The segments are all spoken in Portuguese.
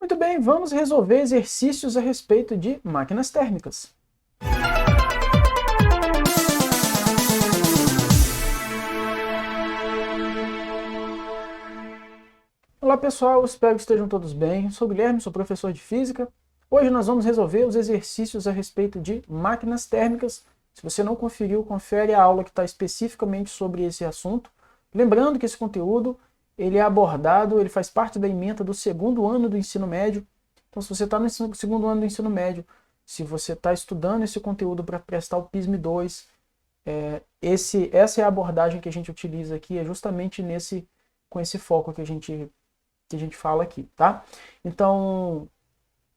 Muito bem, vamos resolver exercícios a respeito de máquinas térmicas. Olá pessoal, espero que estejam todos bem. Sou o Guilherme, sou professor de Física. Hoje nós vamos resolver os exercícios a respeito de máquinas térmicas. Se você não conferiu, confere a aula que está especificamente sobre esse assunto. Lembrando que esse conteúdo ele é abordado, ele faz parte da ementa do segundo ano do ensino médio. Então, se você está no segundo ano do ensino médio, se você está estudando esse conteúdo para prestar o PISM 2, essa é a abordagem que a gente utiliza aqui, é justamente com esse foco que a gente fala aqui, tá? Então,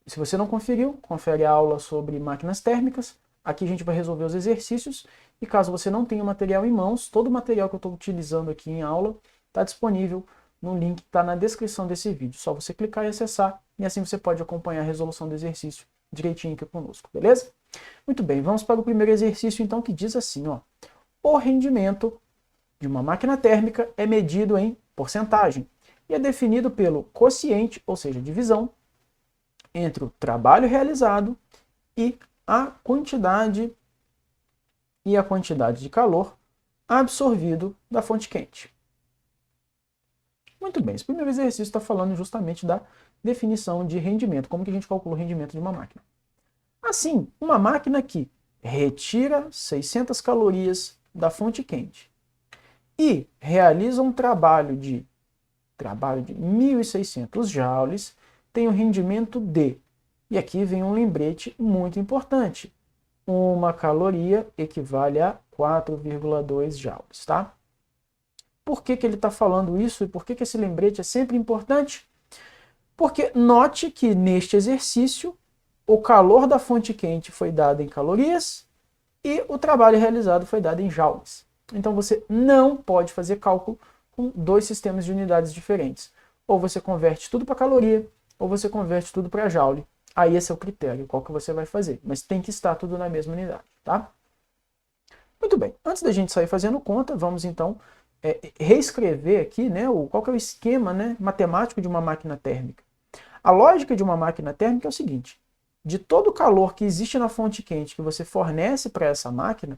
se você não conferiu, confere a aula sobre máquinas térmicas. Aqui a gente vai resolver os exercícios. E caso você não tenha o material em mãos, todo o material que eu estou utilizando aqui em aula está disponível no link que está na descrição desse vídeo. Só você clicar e acessar, e assim você pode acompanhar a resolução do exercício direitinho aqui conosco, beleza? Muito bem, vamos para o primeiro exercício então, que diz assim, ó. O rendimento de uma máquina térmica é medido em porcentagem e é definido pelo quociente, ou seja, divisão, entre o trabalho realizado e a quantidade de calor absorvido da fonte quente. Muito bem, esse primeiro exercício está falando justamente da definição de rendimento, como que a gente calcula o rendimento de uma máquina. Assim, uma máquina que retira 600 calorias da fonte quente e realiza um trabalho de 1.600 joules tem um rendimento de, e aqui vem um lembrete muito importante, uma caloria equivale a 4,2 joules, tá? Por que ele está falando isso e por que esse lembrete é sempre importante? Porque note que neste exercício o calor da fonte quente foi dado em calorias e o trabalho realizado foi dado em joules. Então você não pode fazer cálculo com dois sistemas de unidades diferentes. Ou você converte tudo para caloria, ou você converte tudo para joule. Aí esse é o critério, qual que você vai fazer. Mas tem que estar tudo na mesma unidade, tá? Muito bem, antes da gente sair fazendo conta, vamos então reescrever aqui, né, qual que é o esquema, né, matemático de uma máquina térmica. A lógica de uma máquina térmica é o seguinte: de todo o calor que existe na fonte quente que você fornece para essa máquina,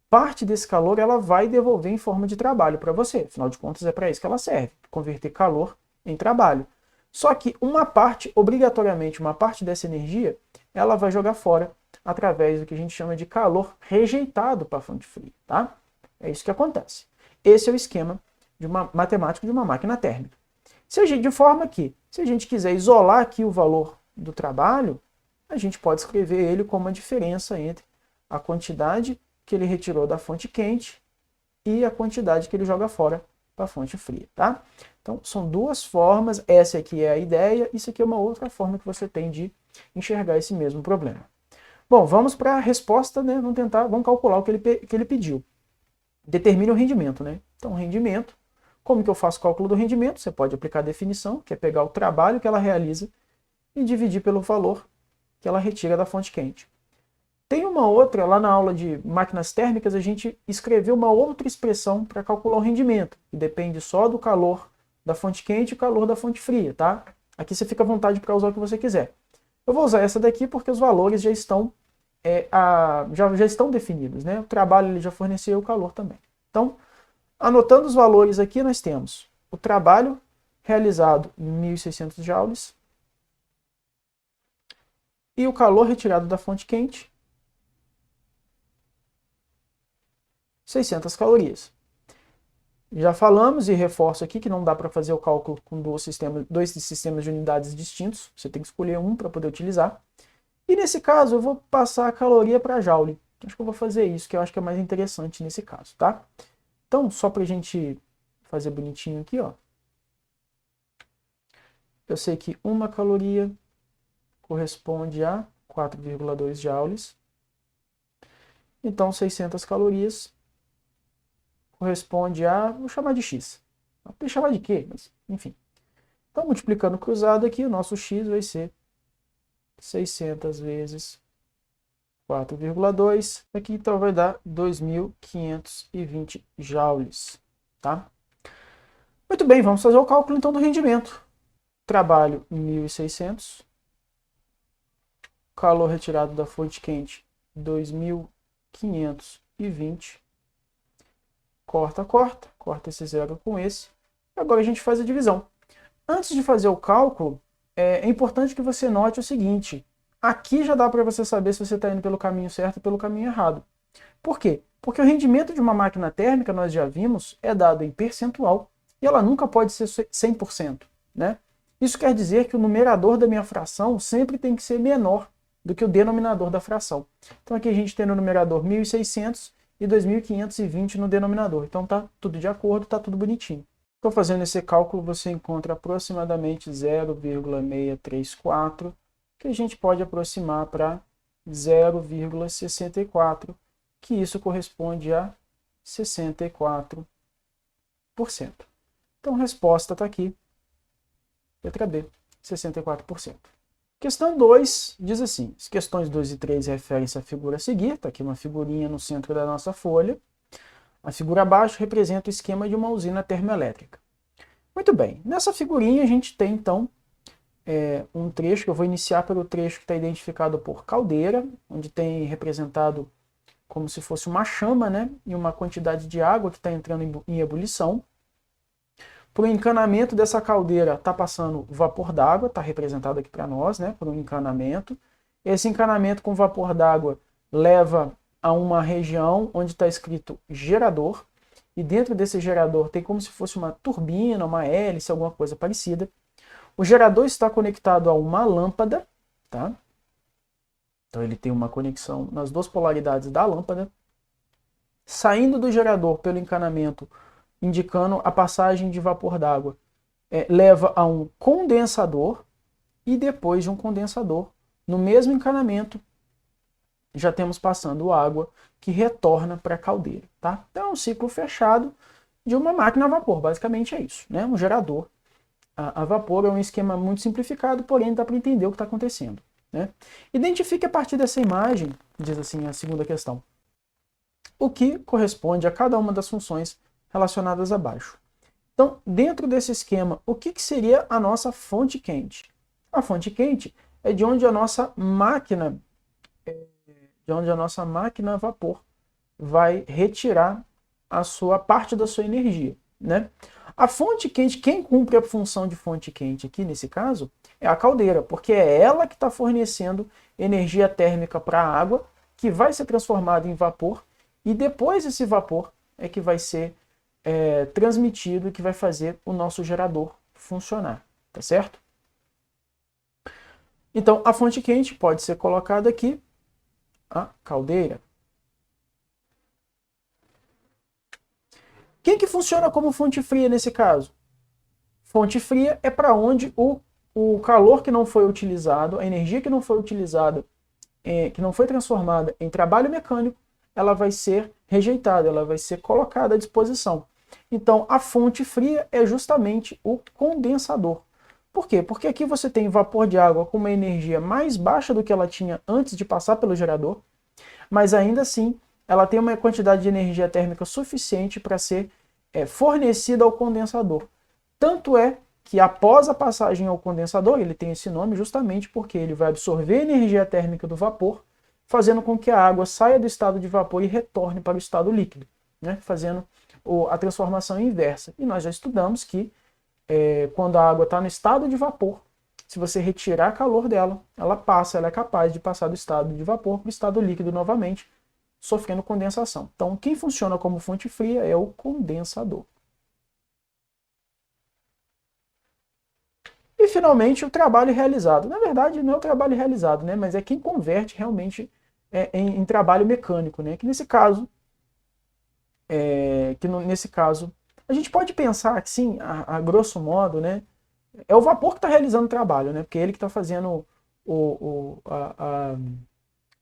parte desse calor ela vai devolver em forma de trabalho para você. Afinal de contas, é para isso que ela serve, converter calor em trabalho. Só que uma parte, obrigatoriamente, uma parte dessa energia, ela vai jogar fora através do que a gente chama de calor rejeitado para a fonte fria, tá? É isso que acontece. Esse é o esquema matemático de uma máquina térmica. De forma que, se a gente quiser isolar aqui o valor do trabalho, a gente pode escrever ele como a diferença entre a quantidade que ele retirou da fonte quente e a quantidade que ele joga fora para a fonte fria, tá? Então, são duas formas, essa aqui é a ideia, isso aqui é uma outra forma que você tem de enxergar esse mesmo problema. Bom, vamos para a resposta, né? Vamos calcular o que ele pediu. Determine o rendimento, né? Então, rendimento, como que eu faço o cálculo do rendimento? Você pode aplicar a definição, que é pegar o trabalho que ela realiza e dividir pelo valor que ela retira da fonte quente. Tem uma outra, lá na aula de máquinas térmicas, a gente escreveu uma outra expressão para calcular o rendimento, que depende só do calor da fonte quente e calor da fonte fria, tá? Aqui você fica à vontade para usar o que você quiser. Eu vou usar essa daqui porque os valores já estão definidos, né? O trabalho ele já forneceu o calor também. Então, anotando os valores aqui, nós temos o trabalho realizado em 1.600 joules e o calor retirado da fonte quente, 600 calorias. Já falamos e reforço aqui que não dá para fazer o cálculo com dois sistemas de unidades distintos, você tem que escolher um para poder utilizar. E nesse caso eu vou passar a caloria para joule. Acho que eu vou fazer isso, que eu acho que é mais interessante nesse caso, tá? Então, só para a gente fazer bonitinho aqui, ó. Eu sei que uma caloria corresponde a 4,2 joules. Então, 600 calorias corresponde a, vou chamar de x. Não podia chamar de quê, mas enfim. Então, multiplicando cruzado aqui, o nosso x vai ser 600 vezes 4,2. Aqui então vai dar 2.520 joules, tá? Muito bem, vamos fazer o cálculo então do rendimento. trabalho 1.600, calor retirado da fonte quente 2.520, corta esse zero com esse. Agora a gente faz a divisão. Antes de fazer o cálculo, é importante que você note o seguinte: aqui já dá para você saber se você está indo pelo caminho certo ou pelo caminho errado. Por quê? Porque o rendimento de uma máquina térmica, nós já vimos, é dado em percentual e ela nunca pode ser 100%, né? Isso quer dizer que o numerador da minha fração sempre tem que ser menor do que o denominador da fração. Então aqui a gente tem no numerador 1.600 e 2.520 no denominador. Então tá tudo de acordo, tá tudo bonitinho. Estou fazendo esse cálculo, você encontra aproximadamente 0,634, que a gente pode aproximar para 0,64, que isso corresponde a 64%. Então a resposta está aqui, letra B, 64%. Questão 2 diz assim: as questões 2 e 3 referem-se à figura a seguir, está aqui uma figurinha no centro da nossa folha. A figura abaixo representa o esquema de uma usina termoelétrica. Muito bem, nessa figurinha a gente tem então um trecho, que eu vou iniciar pelo trecho que está identificado por caldeira, onde tem representado como se fosse uma chama, né, e uma quantidade de água que está entrando em ebulição. Por encanamento dessa caldeira está passando vapor d'água, está representado aqui para nós, né, por um encanamento. Esse encanamento com vapor d'água leva a uma região onde está escrito gerador, e dentro desse gerador tem como se fosse uma turbina, uma hélice, alguma coisa parecida. O gerador está conectado a uma lâmpada, tá? Então ele tem uma conexão nas duas polaridades da lâmpada. Saindo do gerador pelo encanamento, indicando a passagem de vapor d'água, leva a um condensador, e depois de um condensador, no mesmo encanamento, já temos passando água que retorna para a caldeira, tá? Então é um ciclo fechado de uma máquina a vapor, basicamente é isso, né? Um gerador a vapor é um esquema muito simplificado, porém dá para entender o que está acontecendo, né? Identifique a partir dessa imagem, diz assim a segunda questão, o que corresponde a cada uma das funções relacionadas abaixo. Então, dentro desse esquema, o que seria a nossa fonte quente? A fonte quente é de onde a nossa máquina a vapor vai retirar a sua parte da sua energia, né? A fonte quente, quem cumpre a função de fonte quente aqui nesse caso é a caldeira, porque é ela que está fornecendo energia térmica para a água, que vai ser transformada em vapor, e depois esse vapor é que vai ser transmitido e que vai fazer o nosso gerador funcionar, tá certo? Então a fonte quente pode ser colocada aqui, a caldeira. Quem que funciona como fonte fria nesse caso? Fonte fria é para onde o calor que não foi utilizado, a energia que não foi utilizada, que não foi transformada em trabalho mecânico, ela vai ser rejeitada, ela vai ser colocada à disposição. Então a fonte fria é justamente o condensador. Por quê? Porque aqui você tem vapor de água com uma energia mais baixa do que ela tinha antes de passar pelo gerador, mas ainda assim ela tem uma quantidade de energia térmica suficiente para ser fornecida ao condensador. Tanto é que após a passagem ao condensador, ele tem esse nome justamente porque ele vai absorver a energia térmica do vapor, fazendo com que a água saia do estado de vapor e retorne para o estado líquido, né? Fazendo a transformação inversa. E nós já estudamos que quando a água está no estado de vapor, se você retirar calor dela, ela é capaz de passar do estado de vapor para o estado líquido novamente, sofrendo condensação. Então, quem funciona como fonte fria é o condensador. E, finalmente, o trabalho realizado. Na verdade, não é o trabalho realizado, né? Mas é quem converte realmente em trabalho mecânico, né? Que nesse caso, a gente pode pensar que, sim, a grosso modo, né? É o vapor que está realizando o trabalho, né? Porque é ele que está fazendo o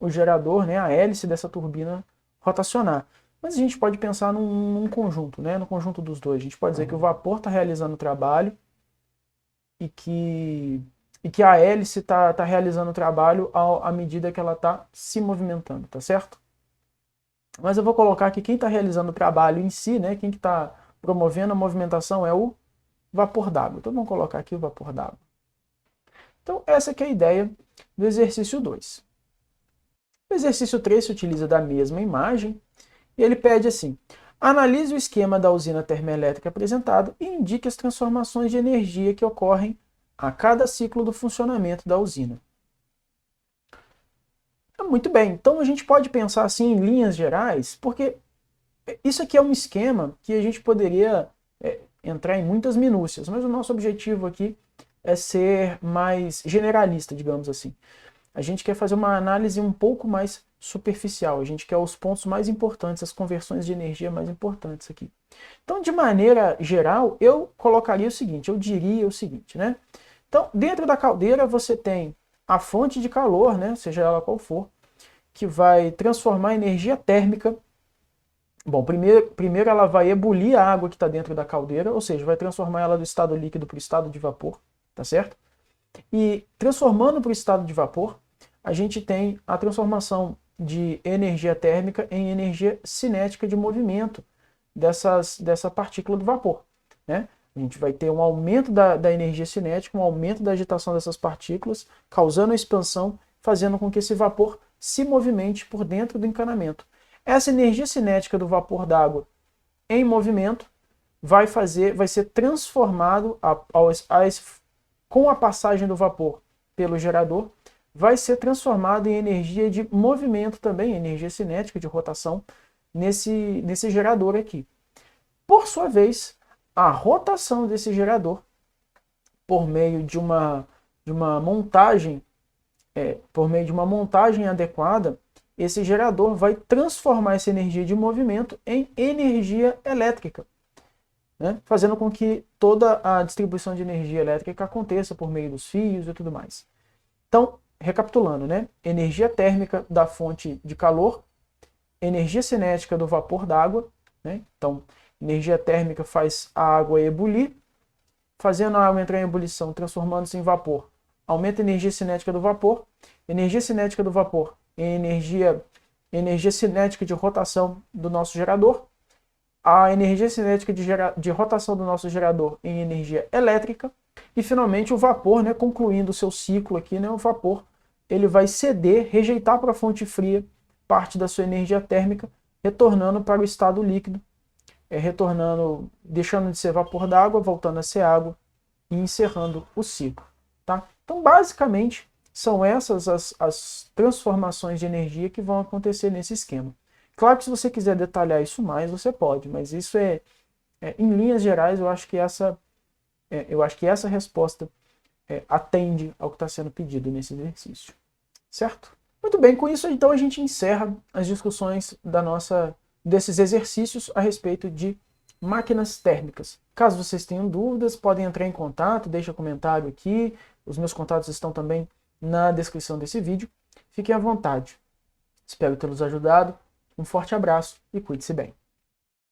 gerador, né? A hélice dessa turbina rotacionar. Mas a gente pode pensar num conjunto, né? No conjunto dos dois. A gente pode dizer que o vapor está realizando o trabalho e que a hélice está realizando o trabalho à medida que ela está se movimentando, tá certo? Mas eu vou colocar aqui quem está realizando o trabalho em si, né? Quem que está promovendo a movimentação é o vapor d'água. Então vamos colocar aqui o vapor d'água. Então, essa que é a ideia do exercício 2. O exercício 3 se utiliza da mesma imagem e ele pede assim: analise o esquema da usina termoelétrica apresentado e indique as transformações de energia que ocorrem a cada ciclo do funcionamento da usina. Muito bem, então a gente pode pensar assim em linhas gerais, porque isso aqui é um esquema que a gente poderia entrar em muitas minúcias, mas o nosso objetivo aqui é ser mais generalista, digamos assim. A gente quer fazer uma análise um pouco mais superficial, a gente quer os pontos mais importantes, as conversões de energia mais importantes aqui. Então, de maneira geral, eu colocaria o seguinte, eu diria o seguinte, né? Então, dentro da caldeira você tem a fonte de calor, né, seja ela qual for, que vai transformar a energia térmica. Bom, primeiro ela vai ebulir a água que está dentro da caldeira, ou seja, vai transformar ela do estado líquido para o estado de vapor, tá certo? E transformando para o estado de vapor, a gente tem a transformação de energia térmica em energia cinética de movimento dessa partícula do vapor, né? A gente vai ter um aumento da energia cinética, um aumento da agitação dessas partículas, causando a expansão, fazendo com que esse vapor se movimente por dentro do encanamento. Essa energia cinética do vapor d'água em movimento vai ser transformado com a passagem do vapor pelo gerador, vai ser transformado em energia de movimento também, energia cinética de rotação nesse gerador aqui. Por sua vez, a rotação desse gerador, por meio de uma montagem adequada, esse gerador vai transformar essa energia de movimento em energia elétrica, né? Fazendo com que toda a distribuição de energia elétrica aconteça por meio dos fios e tudo mais. Então, recapitulando, né? Energia térmica da fonte de calor, energia cinética do vapor d'água, né? Então, energia térmica faz a água ebulir, fazendo a água entrar em ebulição, transformando-se em vapor. Aumenta a energia cinética do vapor, energia cinética do vapor em energia cinética de rotação do nosso gerador, a energia cinética de rotação do nosso gerador em energia elétrica, e finalmente o vapor, né, concluindo o seu ciclo aqui, né, o vapor ele vai ceder, rejeitar para a fonte fria parte da sua energia térmica, retornando para o estado líquido, deixando de ser vapor d'água, voltando a ser água e encerrando o ciclo. Tá? Então, basicamente, são essas as transformações de energia que vão acontecer nesse esquema. Claro que se você quiser detalhar isso mais, você pode, mas isso em linhas gerais, eu acho que essa resposta atende ao que está sendo pedido nesse exercício. Certo? Muito bem, com isso então a gente encerra as discussões desses exercícios a respeito de máquinas térmicas. Caso vocês tenham dúvidas, podem entrar em contato, deixa comentário aqui, os meus contatos estão também na descrição desse vídeo. Fiquem à vontade. Espero tê-los ajudado. Um forte abraço e cuide-se bem.